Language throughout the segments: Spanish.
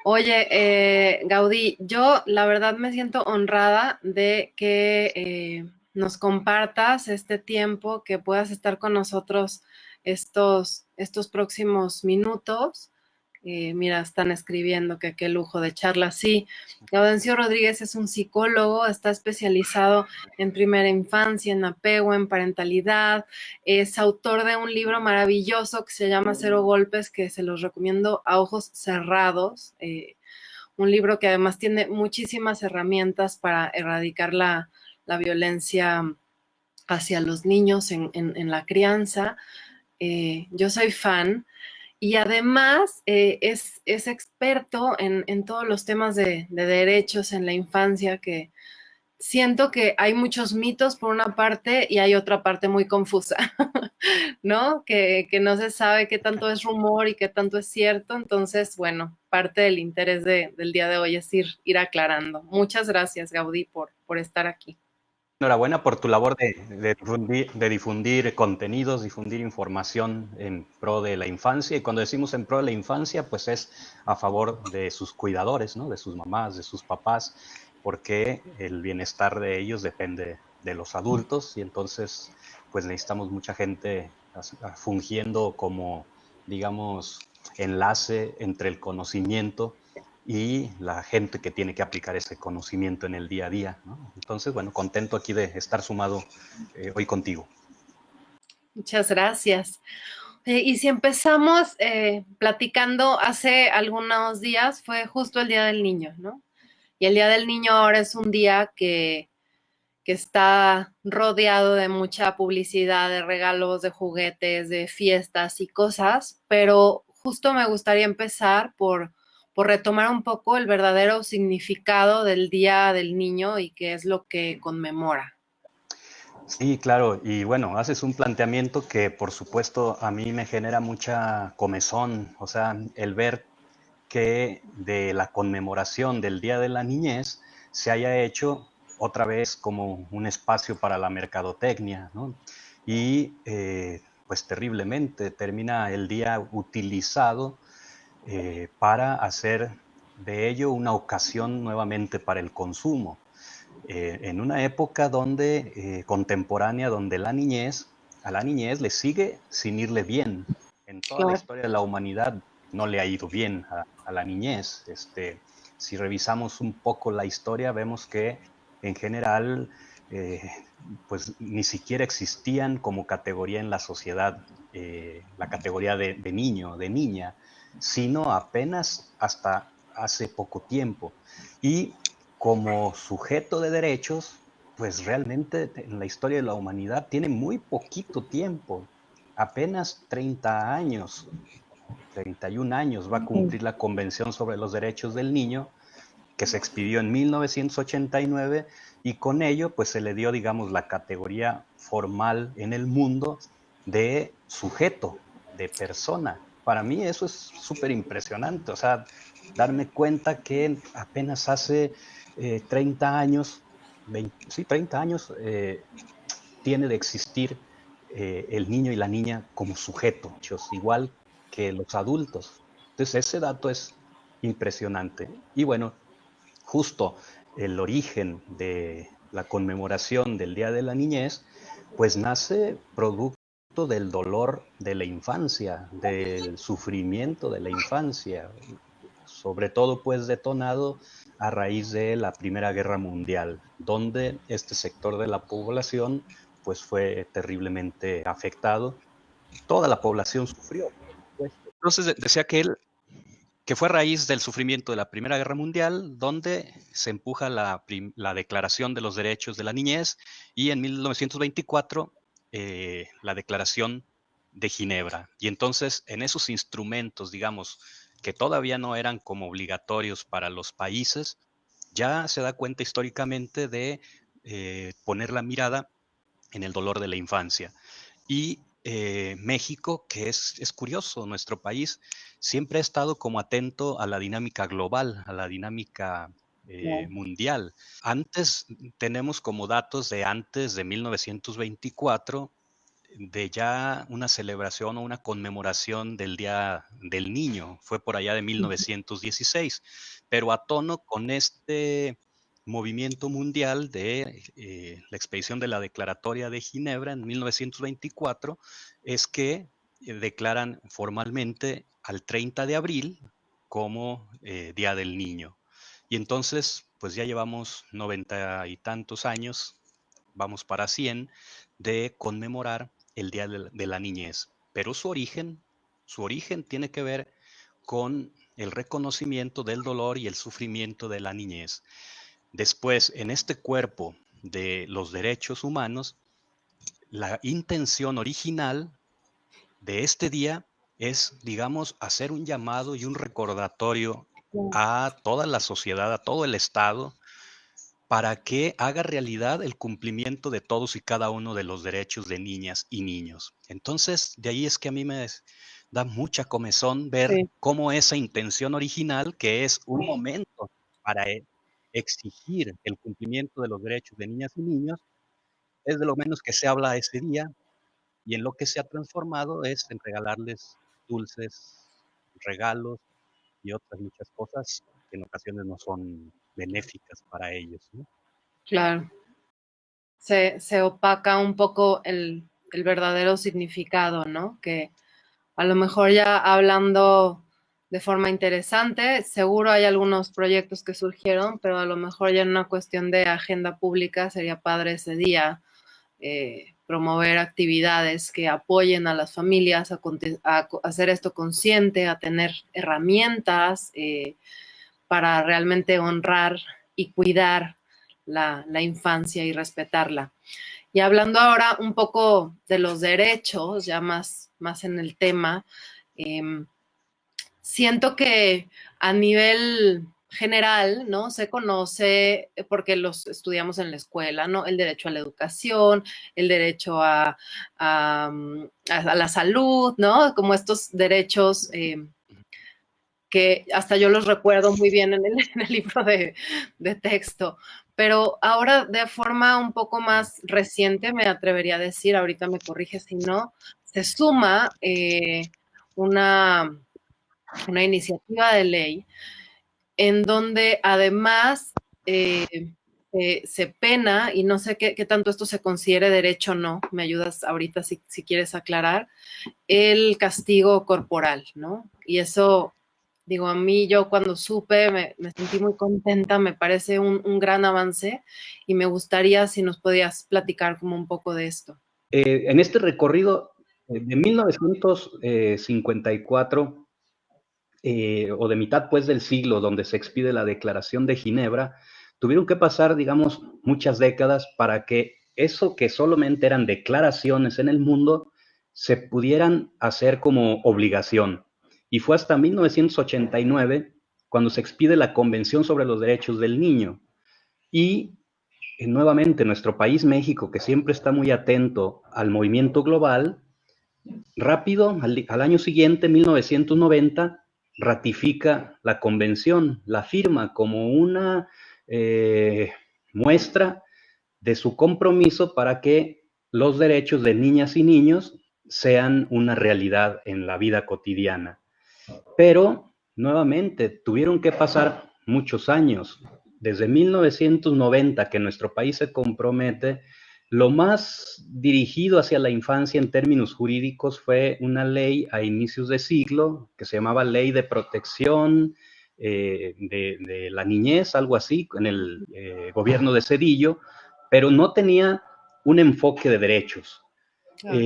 Oye, Gaudí, yo la verdad me siento honrada de que nos compartas este tiempo, que puedas estar con nosotros estos próximos minutos. Mira, están escribiendo que qué lujo de charla. Sí, Gaudencio Rodríguez es un psicólogo, está especializado en primera infancia, en apego, en parentalidad. Es autor de un libro maravilloso que se llama Cero Golpes, que se los recomiendo a ojos cerrados. Un libro que además tiene muchísimas herramientas para erradicar la violencia hacia los niños en la crianza. Yo soy fan y además es experto en todos los temas de derechos en la infancia, que siento que hay muchos mitos por una parte y hay otra parte muy confusa, ¿no? Que no se sabe qué tanto es rumor y qué tanto es cierto. Entonces, bueno, parte del interés del día de hoy es ir aclarando. Muchas gracias, Gaudí, por estar aquí. Enhorabuena por tu labor de difundir contenidos, difundir información en pro de la infancia. Y cuando decimos en pro de la infancia, pues es a favor de sus cuidadores, ¿no? De sus mamás, de sus papás, porque el bienestar de ellos depende de los adultos y entonces pues necesitamos mucha gente fungiendo como, digamos, enlace entre el conocimiento y la gente que tiene que aplicar ese conocimiento en el día a día, ¿no? Entonces, bueno, contento aquí de estar sumado hoy contigo. Muchas gracias. Y si empezamos platicando hace algunos días, fue justo el Día del Niño, ¿no? Y el Día del Niño ahora es un día que está rodeado de mucha publicidad, de regalos, de juguetes, de fiestas y cosas, pero justo me gustaría empezar por retomar un poco el verdadero significado del Día del Niño y qué es lo que conmemora. Sí, claro, y bueno, haces un planteamiento que por supuesto a mí me genera mucha comezón, o sea, el ver que de la conmemoración del Día de la Niñez se haya hecho otra vez como un espacio para la mercadotecnia, ¿no? Y pues terriblemente termina el día utilizado para hacer de ello una ocasión nuevamente para el consumo. En una época donde contemporánea, donde a la niñez le sigue sin irle bien. En toda la Claro. historia de la humanidad no le ha ido bien a la niñez. Si revisamos un poco la historia, vemos que en general, eh, pues ni siquiera existían como categoría en la sociedad la categoría de niño, de niña, sino apenas hasta hace poco tiempo. Y como sujeto de derechos, pues realmente en la historia de la humanidad tiene muy poquito tiempo, apenas 30 años, 31 años va a cumplir la Convención sobre los Derechos del Niño, que se expidió en 1989 y con ello pues se le dio, digamos, la categoría formal en el mundo de sujeto, de persona. Para mí eso es súper impresionante, o sea, darme cuenta que apenas hace 30 años, 20, sí, 30 años, tiene de existir el niño y la niña como sujeto, igual que los adultos. Entonces ese dato es impresionante. Y bueno, justo el origen de la conmemoración del Día de la Niñez, pues nace producto del dolor de la infancia, del sufrimiento de la infancia, sobre todo pues detonado a raíz de la Primera Guerra Mundial, donde este sector de la población pues fue terriblemente afectado. Toda la población sufrió, por supuesto. Entonces decía que fue a raíz del sufrimiento de la Primera Guerra Mundial, donde se empuja la Declaración de los Derechos de la Niñez y en 1924 la Declaración de Ginebra. Y entonces en esos instrumentos, digamos, que todavía no eran como obligatorios para los países, ya se da cuenta históricamente de poner la mirada en el dolor de la infancia. Y México, que es curioso, nuestro país siempre ha estado como atento a la dinámica global, a la dinámica mundial. Antes, tenemos como datos de antes de 1924, de ya una celebración o una conmemoración del Día del Niño. Fue por allá de 1916, pero a tono con este movimiento mundial de la expedición de la Declaratoria de Ginebra en 1924, es que declaran formalmente al 30 de abril como Día del Niño. Y entonces, pues ya llevamos 90 y tantos años, vamos para 100, de conmemorar el Día de la Niñez. Pero su origen tiene que ver con el reconocimiento del dolor y el sufrimiento de la niñez. Después, en este cuerpo de los derechos humanos, la intención original de este día es, digamos, hacer un llamado y un recordatorio a toda la sociedad, a todo el Estado, para que haga realidad el cumplimiento de todos y cada uno de los derechos de niñas y niños. Entonces, de ahí es que a mí me da mucha comezón ver Sí, cómo esa intención original, que es un momento para exigir el cumplimiento de los derechos de niñas y niños, es de lo menos que se habla ese día, y en lo que se ha transformado es en regalarles dulces, regalos y otras muchas cosas que en ocasiones no son benéficas para ellos, ¿no? claro. Se opaca un poco el verdadero significado, ¿no? Que a lo mejor ya hablando de forma interesante, seguro hay algunos proyectos que surgieron, pero a lo mejor ya en una cuestión de agenda pública sería padre ese día promover actividades que apoyen a las familias a hacer esto consciente, a tener herramientas para realmente honrar y cuidar la infancia y respetarla. Y hablando ahora un poco de los derechos, ya más en el tema, eh, siento que a nivel general, ¿no? Se conoce, porque los estudiamos en la escuela, ¿no? El derecho a la educación, el derecho a la salud, ¿no? Como estos derechos que hasta yo los recuerdo muy bien en el libro de texto. Pero ahora de forma un poco más reciente, me atrevería a decir, ahorita me corrige si no, se suma una, una iniciativa de ley en donde además se pena, y no sé qué tanto esto se considere derecho o no, me ayudas ahorita si quieres aclarar, el castigo corporal, ¿no? Y eso, digo, a mí yo cuando supe me sentí muy contenta, me parece un gran avance y me gustaría si nos podías platicar como un poco de esto. En este recorrido de 1954, o de mitad pues del siglo, donde se expide la Declaración de Ginebra, tuvieron que pasar, digamos, muchas décadas para que eso que solamente eran declaraciones en el mundo se pudieran hacer como obligación. Y fue hasta 1989 cuando se expide la Convención sobre los Derechos del Niño. Y nuevamente nuestro país, México, que siempre está muy atento al movimiento global, rápido, al año siguiente, 1990, ratifica la convención, la firma como una muestra de su compromiso para que los derechos de niñas y niños sean una realidad en la vida cotidiana. Pero, nuevamente, tuvieron que pasar muchos años. Desde 1990 que nuestro país se compromete, lo más dirigido hacia la infancia en términos jurídicos fue una ley a inicios de siglo que se llamaba Ley de Protección de la Niñez, algo así, en el gobierno de Zedillo, pero no tenía un enfoque de derechos. Claro.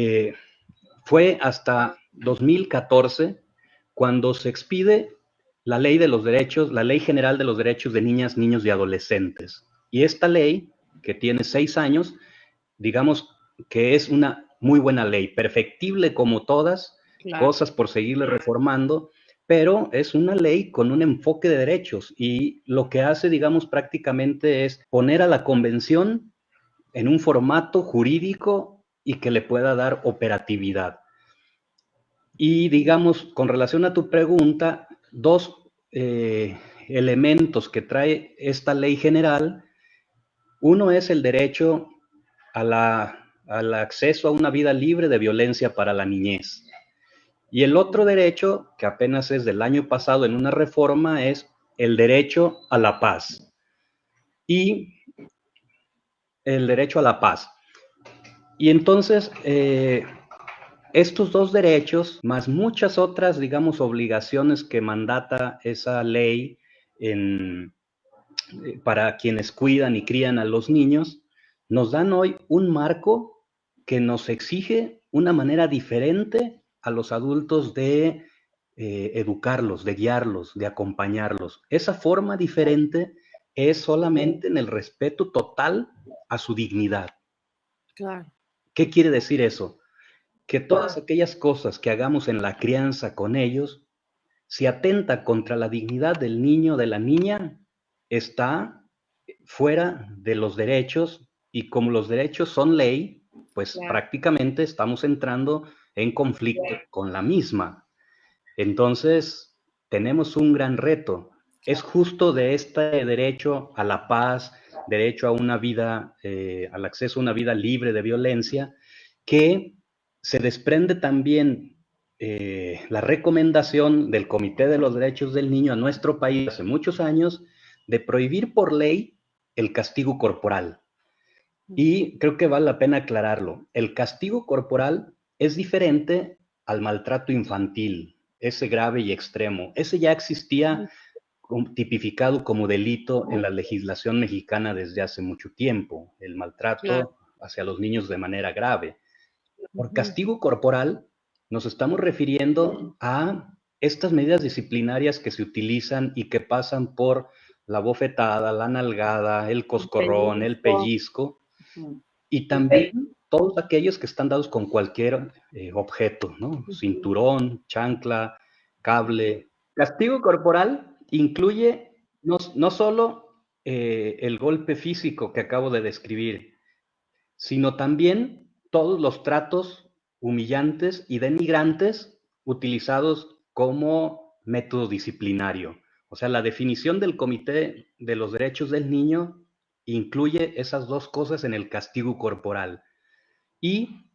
Fue hasta 2014 cuando se expide la ley de los derechos, la Ley General de los Derechos de Niñas, Niños y Adolescentes. Y esta ley, que tiene 6 años, digamos que es una muy buena ley, perfectible como todas, Claro. cosas por seguirle reformando, pero es una ley con un enfoque de derechos y lo que hace, digamos, prácticamente es poner a la convención en un formato jurídico y que le pueda dar operatividad. Y digamos, con relación a tu pregunta, dos elementos que trae esta ley general. Uno es el derecho a la al acceso a una vida libre de violencia para la niñez. Y el otro derecho, que apenas es del año pasado en una reforma, es el derecho a la paz. Y el derecho a la paz. Y entonces, estos dos derechos, más muchas otras, digamos, obligaciones que mandata esa ley para quienes cuidan y crían a los niños, nos dan hoy un marco que nos exige una manera diferente a los adultos de educarlos, de guiarlos, de acompañarlos. Esa forma diferente es solamente en el respeto total a su dignidad. Claro. ¿Qué quiere decir eso? Que todas aquellas cosas que hagamos en la crianza con ellos, si atenta contra la dignidad del niño o de la niña, está fuera de los derechos, y como los derechos son ley, pues Claro. prácticamente estamos entrando en conflicto con la misma. Entonces, tenemos un gran reto. Es justo de este derecho a la paz, derecho a una vida, al acceso a una vida libre de violencia, que se desprende también la recomendación del Comité de los Derechos del Niño a nuestro país hace muchos años de prohibir por ley el castigo corporal. Y creo que vale la pena aclararlo. El castigo corporal es diferente al maltrato infantil, ese grave y extremo. Ese ya existía tipificado como delito en la legislación mexicana desde hace mucho tiempo, el maltrato hacia los niños de manera grave. Por castigo corporal nos estamos refiriendo a estas medidas disciplinarias que se utilizan y que pasan por la bofetada, la nalgada, el coscorrón, el pellizco, y también todos aquellos que están dados con cualquier objeto, ¿no? Cinturón, chancla, cable. Castigo corporal incluye no solo el golpe físico que acabo de describir, sino también todos los tratos humillantes y denigrantes utilizados como método disciplinario. O sea, la definición del Comité de los Derechos del Niño incluye esas dos cosas en el castigo corporal. Y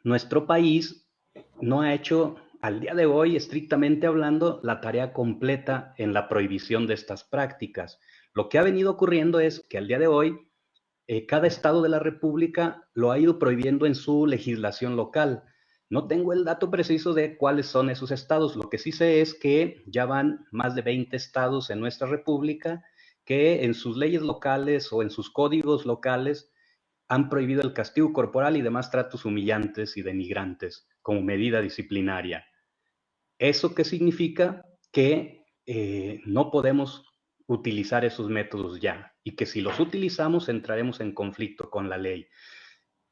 nuestro país no ha hecho, al día de hoy, estrictamente hablando, la tarea completa en la prohibición de estas prácticas. Lo que ha venido ocurriendo es que al día de hoy, cada estado de la República lo ha ido prohibiendo en su legislación local. No tengo el dato preciso de cuáles son esos estados. Lo que sí sé es que ya van más de 20 estados en nuestra República que en sus leyes locales o en sus códigos locales han prohibido el castigo corporal y demás tratos humillantes y denigrantes como medida disciplinaria. ¿Eso qué significa? Que no podemos utilizar esos métodos ya, y que si los utilizamos entraremos en conflicto con la ley.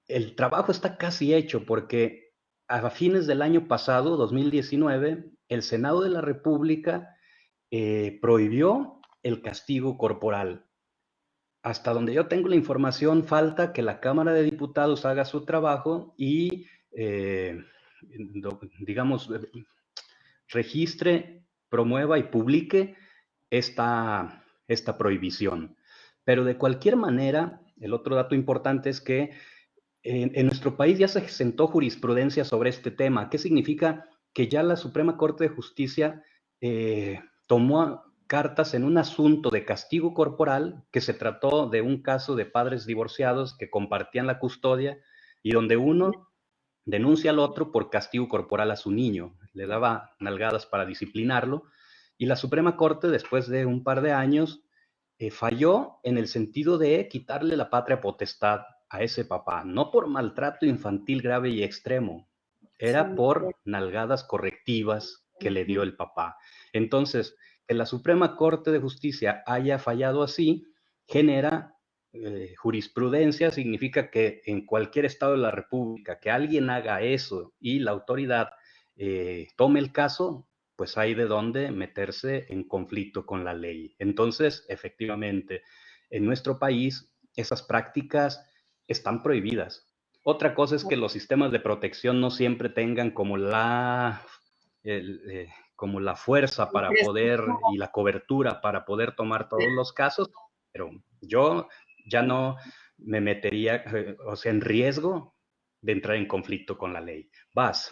El trabajo está casi hecho porque a fines del año pasado, 2019, el Senado de la República prohibió el castigo corporal. Hasta donde yo tengo la información, falta que la Cámara de Diputados haga su trabajo y, digamos, registre, promueva y publique esta prohibición. Pero de cualquier manera, el otro dato importante es que en nuestro país ya se sentó jurisprudencia sobre este tema. ¿Qué significa? Que ya la Suprema Corte de Justicia tomó cartas en un asunto de castigo corporal, que se trató de un caso de padres divorciados que compartían la custodia y donde uno denuncia al otro por castigo corporal a su niño, le daba nalgadas para disciplinarlo, y la Suprema Corte, después de un par de años, falló en el sentido de quitarle la patria potestad a ese papá, no por maltrato infantil grave y extremo, era por nalgadas correctivas que le dio el papá. Entonces, que la Suprema Corte de Justicia haya fallado así, genera jurisprudencia, significa que en cualquier estado de la República que alguien haga eso y la autoridad tome el caso, pues hay de dónde meterse en conflicto con la ley. Entonces, efectivamente, en nuestro país esas prácticas están prohibidas. Otra cosa es que los sistemas de protección no siempre tengan como la fuerza para poder y la cobertura para poder tomar todos los casos, pero yo ya no me metería, o sea, en riesgo de entrar en conflicto con la ley. Vas.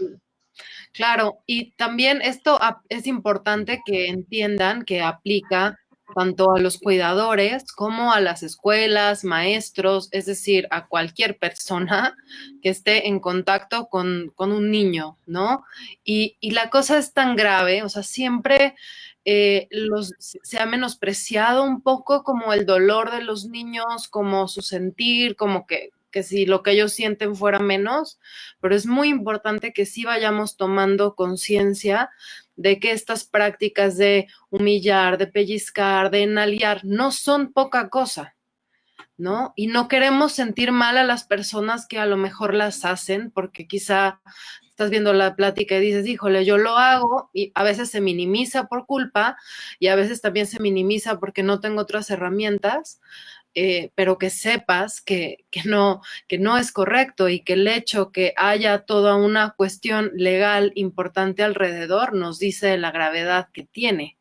Claro, y también esto es importante que entiendan que aplica tanto a los cuidadores como a las escuelas, maestros, es decir, a cualquier persona que esté en contacto con un niño, ¿no? Y la cosa es tan grave, o sea, siempre se ha menospreciado un poco como el dolor de los niños, como su sentir, como que si lo que ellos sienten fuera menos, pero es muy importante que sí vayamos tomando conciencia de que estas prácticas de humillar, de pellizcar, de enaliar, no son poca cosa, ¿no? Y no queremos sentir mal a las personas que a lo mejor las hacen, porque quizá estás viendo la plática y dices, híjole, yo lo hago, y a veces se minimiza por culpa y a veces también se minimiza porque no tengo otras herramientas, pero que sepas que no es correcto y que el hecho que haya toda una cuestión legal importante alrededor nos dice la gravedad que tiene.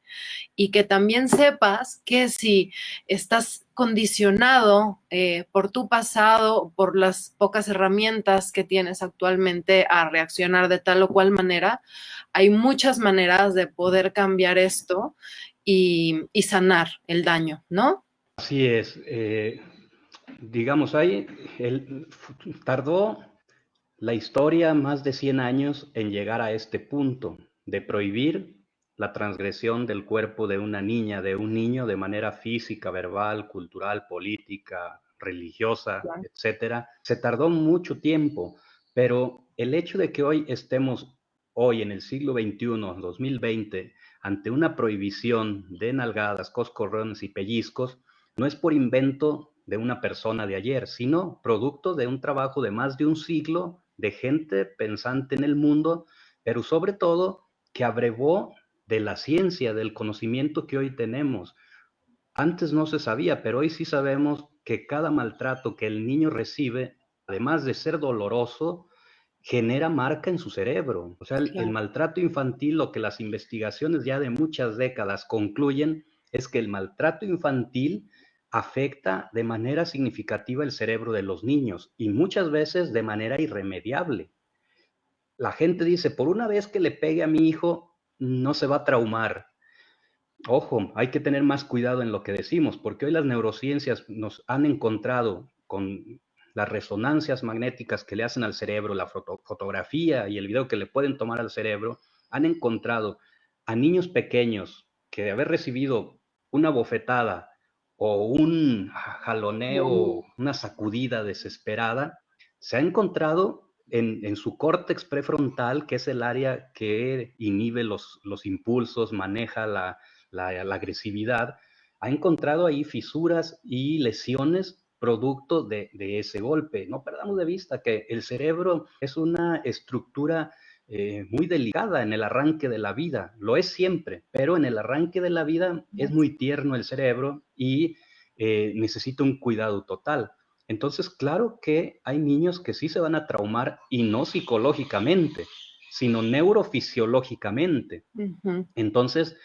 Y que también sepas que si estás condicionado por tu pasado, por las pocas herramientas que tienes actualmente a reaccionar de tal o cual manera, hay muchas maneras de poder cambiar esto y sanar el daño, ¿no? Así es. Digamos, tardó la historia más de 100 años en llegar a este punto de prohibir la transgresión del cuerpo de una niña, de un niño, de manera física, verbal, cultural, política, religiosa, etcétera. Se tardó mucho tiempo, pero el hecho de que hoy estemos hoy en el siglo XXI, 2020, ante una prohibición de nalgadas, coscorrones y pellizcos, no es por invento de una persona de ayer, sino producto de un trabajo de más de un siglo de gente pensante en el mundo, pero sobre todo que abrevó de la ciencia, del conocimiento que hoy tenemos. Antes no se sabía, pero hoy sí sabemos que cada maltrato que el niño recibe, además de ser doloroso, genera marca en su cerebro. O sea, el maltrato infantil, lo que las investigaciones ya de muchas décadas concluyen, es que el maltrato infantil afecta de manera significativa el cerebro de los niños y muchas veces de manera irremediable. La gente dice, por una vez que le pegue a mi hijo, no se va a traumar. Ojo, hay que tener más cuidado en lo que decimos, porque hoy las neurociencias nos han encontrado con las resonancias magnéticas que le hacen al cerebro, la fotografía y el video que le pueden tomar al cerebro, han encontrado a niños pequeños que de haber recibido una bofetada o un jaloneo, una sacudida desesperada, se ha encontrado en su córtex prefrontal, que es el área que inhibe los impulsos, maneja la agresividad, ha encontrado ahí fisuras y lesiones producto de ese golpe. No perdamos de vista que el cerebro es una estructura muy delicada en el arranque de la vida, lo es siempre, pero en el arranque de la vida es muy tierno el cerebro y necesita un cuidado total. Entonces, claro que hay niños que sí se van a traumar y no psicológicamente, sino neurofisiológicamente. Entonces,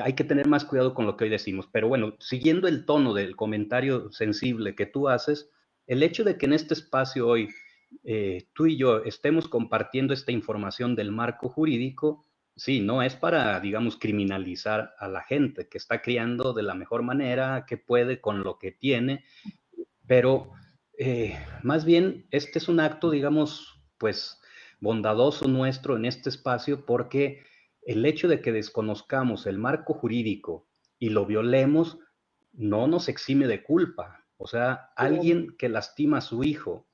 hay que tener más cuidado con lo que hoy decimos. Pero bueno, siguiendo el tono del comentario sensible que tú haces, el hecho de que en este espacio hoy tú y yo estemos compartiendo esta información del marco jurídico, sí, no es para, digamos, criminalizar a la gente que está criando de la mejor manera, que puede con lo que tiene, pero más bien este es un acto, digamos, pues bondadoso nuestro en este espacio porque el hecho de que desconozcamos el marco jurídico y lo violemos no nos exime de culpa. O sea, alguien que lastima a su hijo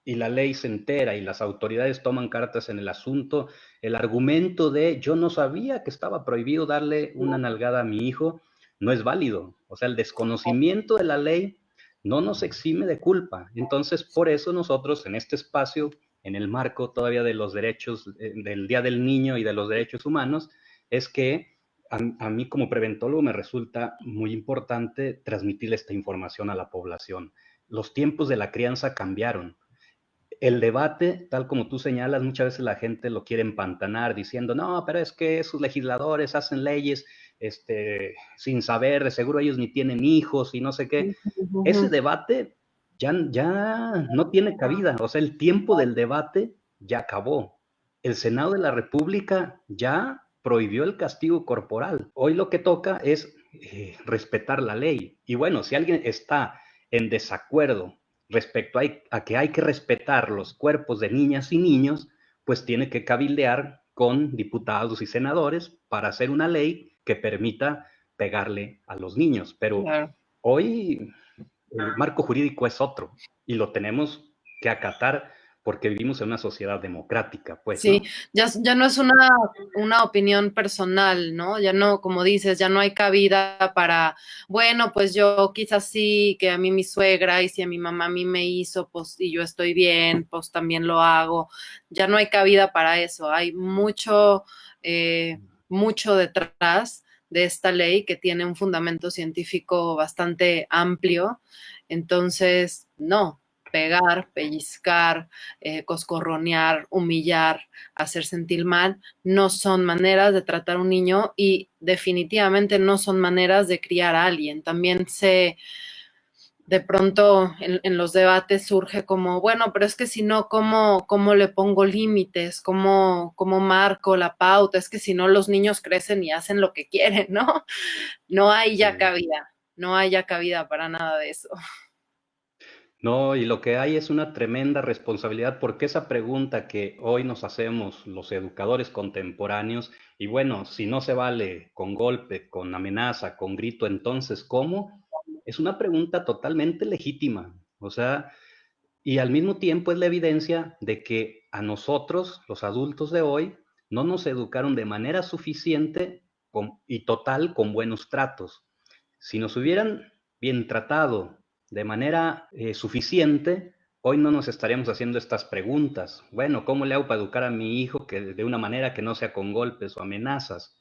y la ley se entera y las autoridades toman cartas en el asunto, el argumento de yo no sabía que estaba prohibido darle una nalgada a mi hijo no es válido. O sea, el desconocimiento de la ley no nos exime de culpa. Entonces, por eso nosotros en este espacio, en el marco todavía de los derechos del Día del Niño y de los derechos humanos, es que a mí como preventólogo me resulta muy importante transmitir esta información a la población. Los tiempos de la crianza cambiaron. El debate, tal como tú señalas, muchas veces la gente lo quiere empantanar diciendo, no, pero es que sus legisladores hacen leyes sin saber, de seguro ellos ni tienen hijos y no sé qué. Ese debate ya no tiene cabida. O sea, el tiempo del debate ya acabó. El Senado de la República ya prohibió el castigo corporal. Hoy lo que toca es respetar la ley. Y bueno, si alguien está en desacuerdo respecto a que hay que respetar los cuerpos de niñas y niños, pues tiene que cabildear con diputados y senadores para hacer una ley que permita pegarle a los niños. Pero Claro. hoy el marco jurídico es otro y lo tenemos que acatar porque vivimos en una sociedad democrática, pues, Sí, ¿no? ya no es una opinión personal, ¿no? Ya no, como dices, ya no hay cabida para, bueno, pues yo quizás sí, que a mí mi suegra y si a mi mamá a mí me hizo, pues y yo estoy bien, pues también lo hago. Ya no hay cabida para eso. Hay mucho detrás de esta ley que tiene un fundamento científico bastante amplio. Entonces, no, pegar, pellizcar, coscorronear, humillar, hacer sentir mal, no son maneras de tratar a un niño y definitivamente no son maneras de criar a alguien. También de pronto en los debates surge como, bueno, pero es que si no, ¿cómo le pongo límites? ¿Cómo marco la pauta? Es que si no, los niños crecen y hacen lo que quieren, ¿no? No hay ya Sí. cabida, no hay ya cabida para nada de eso. No, y lo que hay es una tremenda responsabilidad porque esa pregunta que hoy nos hacemos los educadores contemporáneos, y bueno, si no se vale con golpe, con amenaza, con grito, entonces ¿cómo? Es una pregunta totalmente legítima. O sea, y al mismo tiempo es la evidencia de que a nosotros, los adultos de hoy, no nos educaron de manera suficiente y total con buenos tratos. Si nos hubieran bien tratado de manera suficiente, hoy no nos estaríamos haciendo estas preguntas. Bueno, ¿cómo le hago para educar a mi hijo que de una manera que no sea con golpes o amenazas?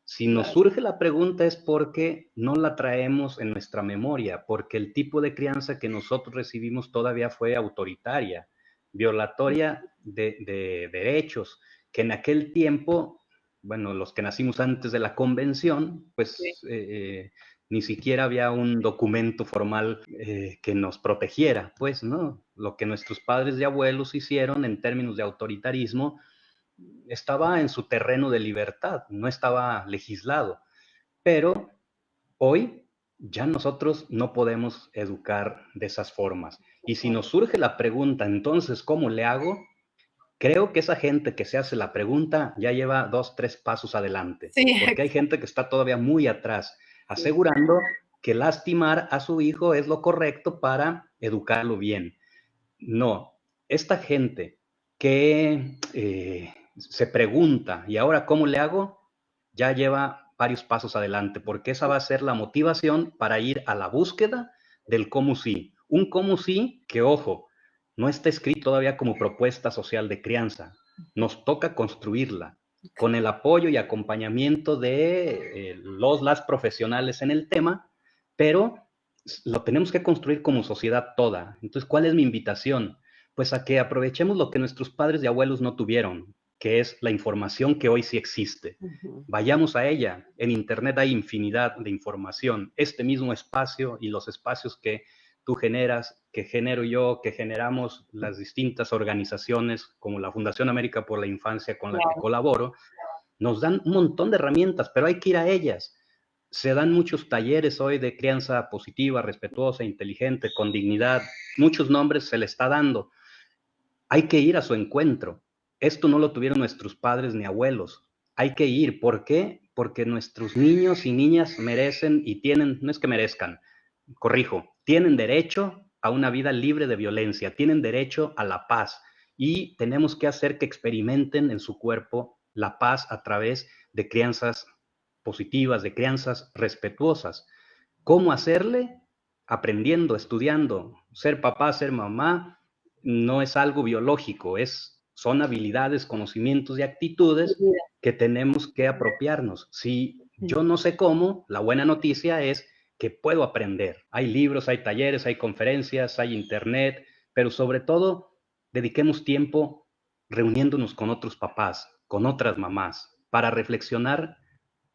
Si nos Claro. surge la pregunta es porque no la traemos en nuestra memoria, porque el tipo de crianza que nosotros recibimos todavía fue autoritaria, violatoria de derechos, que en aquel tiempo, bueno, los que nacimos antes de la convención, Sí, pues ni siquiera había un documento formal que nos protegiera, pues, ¿no? Lo que nuestros padres y abuelos hicieron en términos de autoritarismo estaba en su terreno de libertad, no estaba legislado. Pero hoy ya nosotros no podemos educar de esas formas. Y si nos surge la pregunta, entonces, ¿cómo le hago? Creo que esa gente que se hace la pregunta ya lleva 2, 3 pasos adelante, sí, porque hay gente que está todavía muy atrás, sí. asegurando que lastimar a su hijo es lo correcto para educarlo bien. No, esta gente que se pregunta, ¿y ahora cómo le hago? Ya lleva varios pasos adelante, porque esa va a ser la motivación para ir a la búsqueda del cómo sí. Un cómo sí que, ojo, no está escrito todavía como propuesta social de crianza. Nos toca construirla con el apoyo y acompañamiento de las profesionales en el tema, pero lo tenemos que construir como sociedad toda. Entonces, ¿cuál es mi invitación? Pues a que aprovechemos lo que nuestros padres y abuelos no tuvieron, que es la información que hoy sí existe. Ujú. Vayamos a ella. En Internet hay infinidad de información. Este mismo espacio y los espacios que tú generas, que genero yo, que generamos las distintas organizaciones como la Fundación América por la Infancia con la que Claro. colaboro, nos dan un montón de herramientas, pero hay que ir a ellas. Se dan muchos talleres hoy de crianza positiva, respetuosa, inteligente, con dignidad. Muchos nombres se le está dando. Hay que ir a su encuentro. Esto no lo tuvieron nuestros padres ni abuelos. Hay que ir. ¿Por qué? Porque nuestros niños y niñas merecen y tienen, no es que merezcan, corrijo, tienen derecho a una vida libre de violencia, tienen derecho a la paz y tenemos que hacer que experimenten en su cuerpo la paz a través de crianzas positivas, de crianzas respetuosas. ¿Cómo hacerle? Aprendiendo, estudiando. Ser papá, ser mamá no es algo biológico, son habilidades, conocimientos y actitudes que tenemos que apropiarnos. Si yo no sé cómo, la buena noticia es que puedo aprender. Hay libros, hay talleres, hay conferencias, hay internet, pero sobre todo dediquemos tiempo reuniéndonos con otros papás, con otras mamás, para reflexionar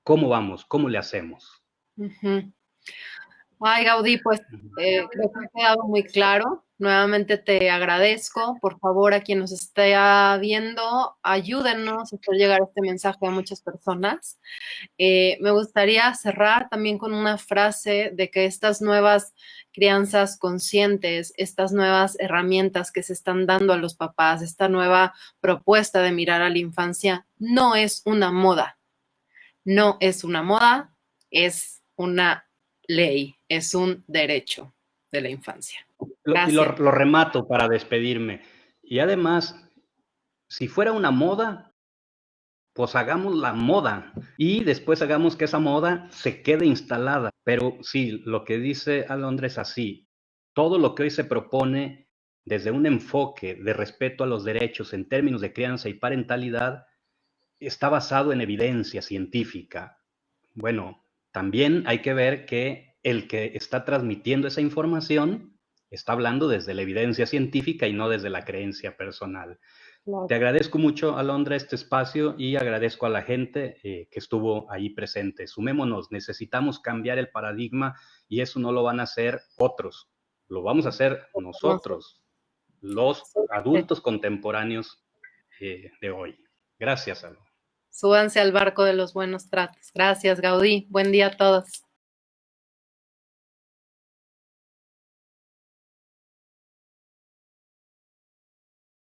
cómo vamos, cómo le hacemos. Ujú. Ay, Gaudí, pues creo que ha quedado muy claro. Nuevamente te agradezco. Por favor, a quien nos esté viendo, ayúdenos a hacer llegar este mensaje a muchas personas. Me gustaría cerrar también con una frase de que estas nuevas crianzas conscientes, estas nuevas herramientas que se están dando a los papás, esta nueva propuesta de mirar a la infancia, no es una moda, no es una moda, es una ley, es un derecho de la infancia. Y Gracias. lo remato para despedirme. Y además, si fuera una moda, pues hagamos la moda y después hagamos que esa moda se quede instalada. Pero sí, lo que dice Alondra es así. Todo lo que hoy se propone desde un enfoque de respeto a los derechos en términos de crianza y parentalidad está basado en evidencia científica. Bueno, también hay que ver que el que está transmitiendo esa información está hablando desde la evidencia científica y no desde la creencia personal. Claro. Te agradezco mucho, Alondra, este espacio y agradezco a la gente que estuvo ahí presente. Sumémonos, necesitamos cambiar el paradigma y eso no lo van a hacer otros, lo vamos a hacer nosotros, los adultos contemporáneos de hoy. Gracias, Alondra. Súbanse al barco de los buenos tratos. Gracias, Gaudí. Buen día a todos.